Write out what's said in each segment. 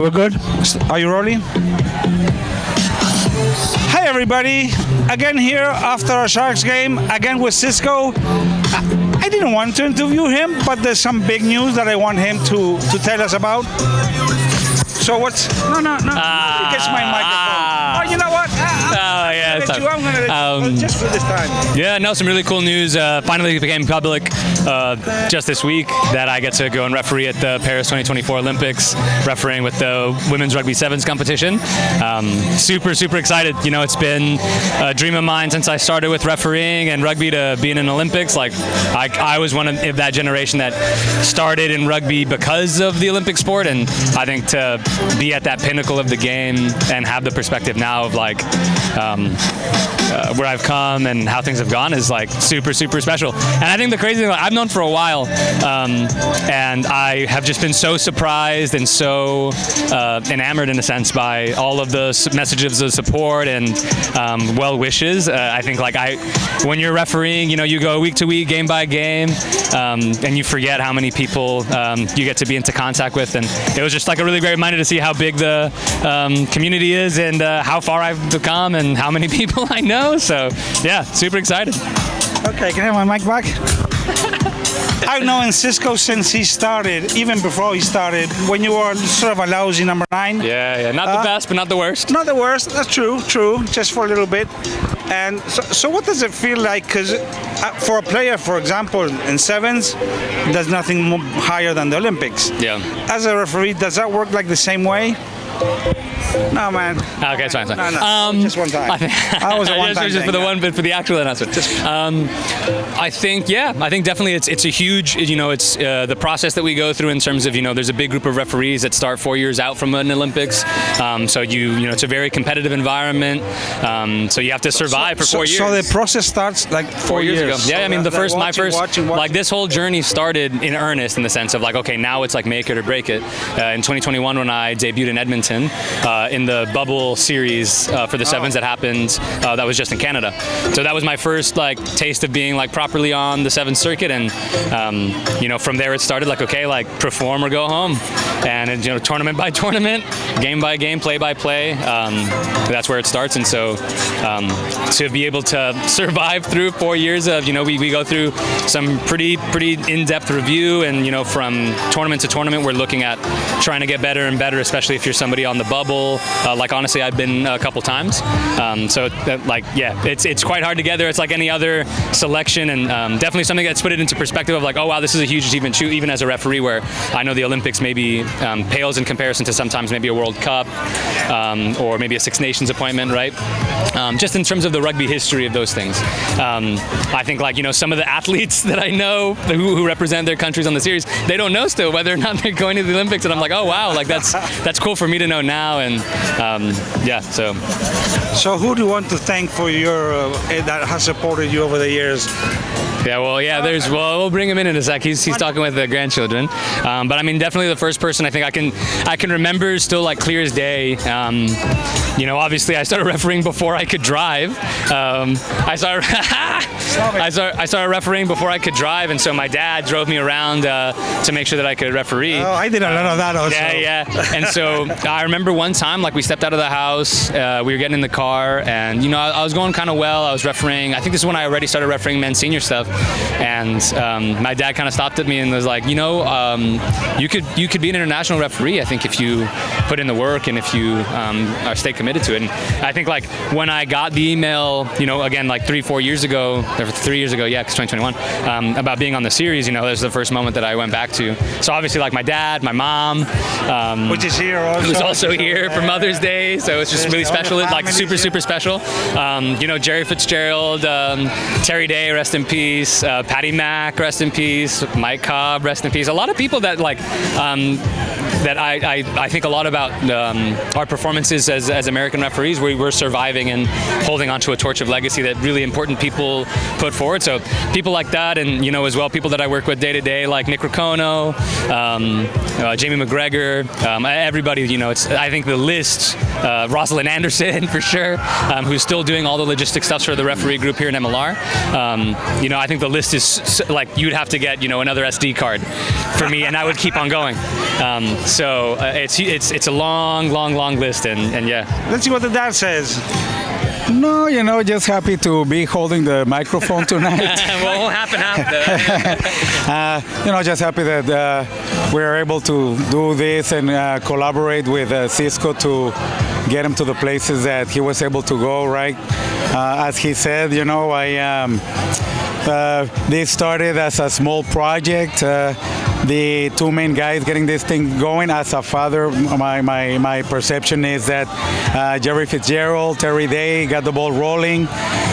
We're good? Are you rolling? Hi everybody, again here after a Sharks game, again with Cisco. I didn't want to interview him, but there's some big news that I want him to tell us about. So what's... No. He gets my microphone. Oh, you know what? I'm going to let you, just for this time. Yeah, no, some really cool news. Finally became public just this week that I get to go and referee at the Paris 2024 Olympics, refereeing with the women's rugby sevens competition. Super excited. You know, it's been a dream of mine since I started with refereeing and rugby to be in an Olympics. Like, I was one of that generation that started in rugby because of the Olympic sport, and I think to be at that pinnacle of the game and have the perspective now of like where I've come and how things have gone is like super special. And I think the crazy thing, like, I've known for a while, and I have just been so surprised and so enamored in a sense by all of the messages of support and well wishes. I think like when you're refereeing, you know, you go week to week, game by game, and you forget how many people you get to be into contact with. And it was just like a really great reminder to see how big the community is and how far I've become and how many people I know. So yeah, super excited. Okay, can I have my mic back? I've known Cisco since he started, even before he started, when you were sort of a lousy number 9. Yeah, not the best, but not the worst. Not the worst, that's true, just for a little bit. And so what does it feel like? Because for a player, for example, in sevens, there's nothing higher than the Olympics. Yeah. As a referee, does that work like the same way? No, man. Okay, it's fine. No. Just one time. I was a one-time just thing, for the actual announcement. I think definitely it's a huge, you know, it's the process that we go through in terms of, you know, there's a big group of referees that start 4 years out from an Olympics. So you know, it's a very competitive environment. So you have to survive for 4 years. So the process starts like 4 years ago. Yeah, so I mean, watching. like this whole journey started in earnest in the sense of like, okay, now it's like make it or break it. In 2021, when I debuted in Edmonton, in the bubble series for the sevens that happened, that was just in Canada. So that was my first like taste of being like properly on the sevens circuit, and you know, from there it started like, okay, like perform or go home, and you know, tournament by tournament, game by game, play by play, that's where it starts. And so to be able to survive through 4 years of, you know, we go through some pretty in-depth review, and you know, from tournament to tournament we're looking at trying to get better and better, especially if you're somebody on the bubble. Like honestly, I've been a couple times. Like yeah, it's quite hard to get there. It's like any other selection, and definitely something that's put it into perspective of like, oh wow, this is a huge achievement too, even as a referee, where I know the Olympics maybe pales in comparison to sometimes maybe a World Cup or maybe a Six Nations appointment, right? Just in terms of the rugby history of those things. I think like, you know, some of the athletes that I know who represent their countries on the series, they don't know still whether or not they're going to the Olympics, and I'm like, oh wow, like that's cool for me to know now. And yeah, so who do you want to thank for your that has supported you over the years? We'll bring him in a sec. He's talking with the grandchildren, but I mean, definitely the first person I think I can remember still like clear as day. You know, obviously I started refereeing before I could drive. I started refereeing before I could drive, and so my dad drove me around to make sure that I could referee. Oh, I did a lot of that also. Yeah. And so I remember one time, like we stepped out of the house, we were getting in the car, and you know, I was going kind of well. I was refereeing. I think this is when I already started refereeing men's senior stuff, and my dad kind of stopped at me and was like, you know, you could be an international referee, I think, if you put in the work and if you stay committed to it. And I think like when I got the email, you know, again like 3 years ago, yeah, because 2021, about being on the series, you know, that was the first moment that I went back to. So obviously like my dad, my mom, which is here also. Who's also here for Mother's Day, so it's just really special, like super special. You know, Jerry Fitzgerald, Terry Day, rest in peace, Patty Mack, rest in peace, Mike Cobb, rest in peace. A lot of people that like that I think a lot about our performances as American referees. We're surviving and holding onto a torch of legacy that really important people put forward. So people like that, and you know, as well, people that I work with day to day, like Nick Racono, Jamie McGregor, everybody. You know, I think the list, Rosalind Anderson for sure, who's still doing all the logistic stuff for the referee group here in MLR. You know, I think the list is like you'd have to get, you know, another SD card for me, and I would keep on going. So it's a long list, and yeah. Let's see what the dad says. No, just happy to be holding the microphone tonight. Well, we'll half and half. Just happy that we're able to do this and collaborate with Cisco to get him to the places that he was able to go, right? As he said, this started as a small project. The two main guys getting this thing going. As a father, my perception is that Jerry Fitzgerald, Terry Day got the ball rolling.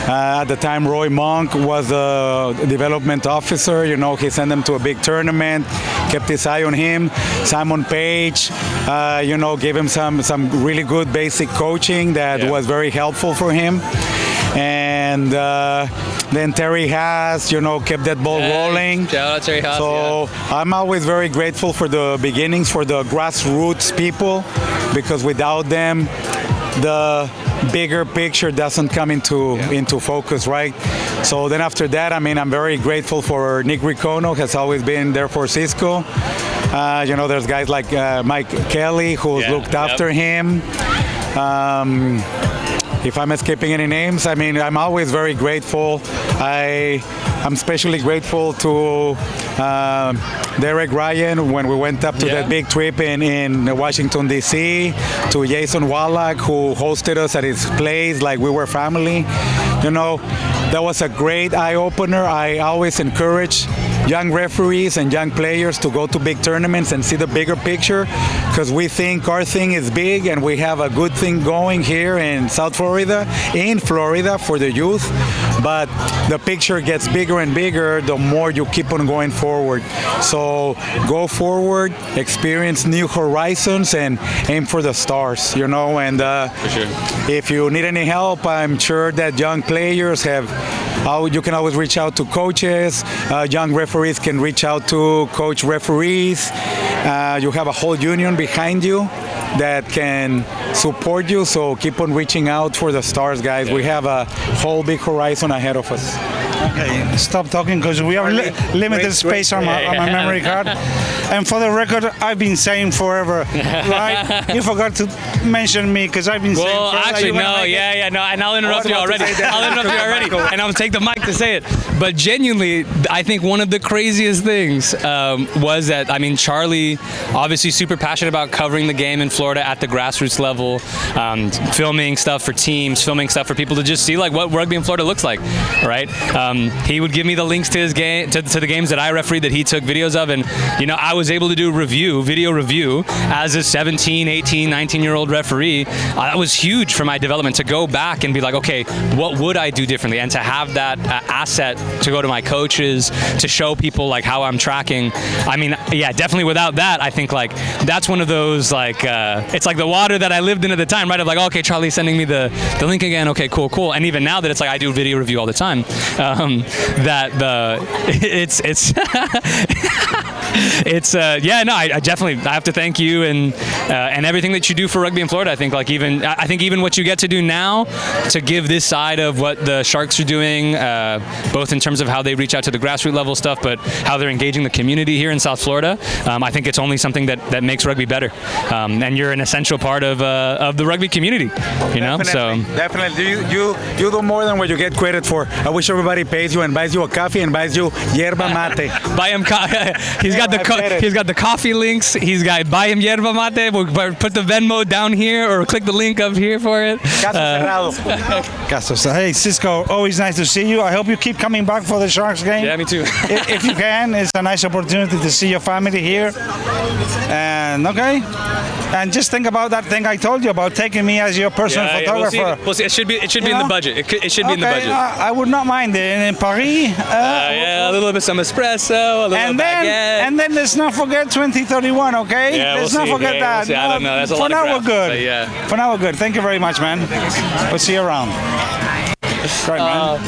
At the time, Roy Monk was the development officer. He sent them to a big tournament, kept his eye on him. Simon Page, gave him some really good basic coaching that was very helpful for him. And then Terry Haas, kept that ball rolling. Shout out Terry Haas. So I'm always very grateful for the beginnings, for the grassroots people, because without them, the bigger picture doesn't come into focus, right? So then after that, I'm very grateful for Nick Ricono, has always been there for Cisco. There's guys like Mike Kelly, who's looked after him. If I'm escaping any names, I'm always very grateful. I'm especially grateful to Derek Ryan when we went up to that big trip in Washington, D.C., to Jason Wallach, who hosted us at his place like we were family. That was a great eye-opener. I always encourage young referees and young players to go to big tournaments and see the bigger picture, because we think our thing is big and we have a good thing going here in Florida for the youth, but the picture gets bigger and bigger the more you keep on going forward. So go forward, experience new horizons, and aim for the stars, and For sure. If you need any help, I'm sure that young players you can always reach out to coaches. Young referees can reach out to coach referees. You have a whole union behind you that can support you, so keep on reaching out for the stars, guys. We have a whole big horizon ahead of us. Okay, stop talking because we have limited space on my memory card. And for the record, I've been saying forever, right? You forgot to mention me because I've been saying forever. Well, actually, no, no, and I'll interrupt you already. And I'll take the mic to say it. But genuinely, I think one of the craziest things was that, Charlie, obviously super passionate about covering the game in Florida at the grassroots level, filming stuff for teams, filming stuff for people to just see like what rugby in Florida looks like, right? He would give me the links to his game, to the games that I refereed that he took videos of, and I was able to do video review as a 17, 18, 19-year-old referee. That was huge for my development, to go back and be like, okay, what would I do differently? And to have that asset to go to my coaches, to show people like how I'm tracking. Definitely without that, I think like that's one of those like, it's like the water that I lived in at the time, right? Of like, okay, Charlie's sending me the link again. Okay, cool. And even now that it's like I do video review all the time, I definitely have to thank you and everything that you do for rugby in Florida. I think even what you get to do now to give this side of what the Sharks are doing, both in terms of how they reach out to the grassroots level stuff, but how they're engaging the community here in South Florida. I think it's only something that makes rugby better, and you're an essential part of the rugby community. Definitely. You do more than what you get credit for. I wish everybody pays you and buys you a coffee and buys you yerba mate. Buy him. He's got the coffee links. He's got buy him yerba mate. We'll put the Venmo down here or click the link up here for it. Hey, Cisco, always nice to see you. I hope you keep coming back for the Sharks game. Yeah, me too. If you can, it's a nice opportunity to see your family here. And just think about that thing I told you about taking me as your personal photographer. We'll see. It should be in the budget. It should be in the budget. I would not mind it. In Paris. A little bit some espresso, a little baguette. And then let's not forget 2031, okay? Yeah, let's not forget that. I don't know. That's a lot of crap, we're good. But yeah. For now, we're good. Thank you very much, man. We'll see you around. Great, man.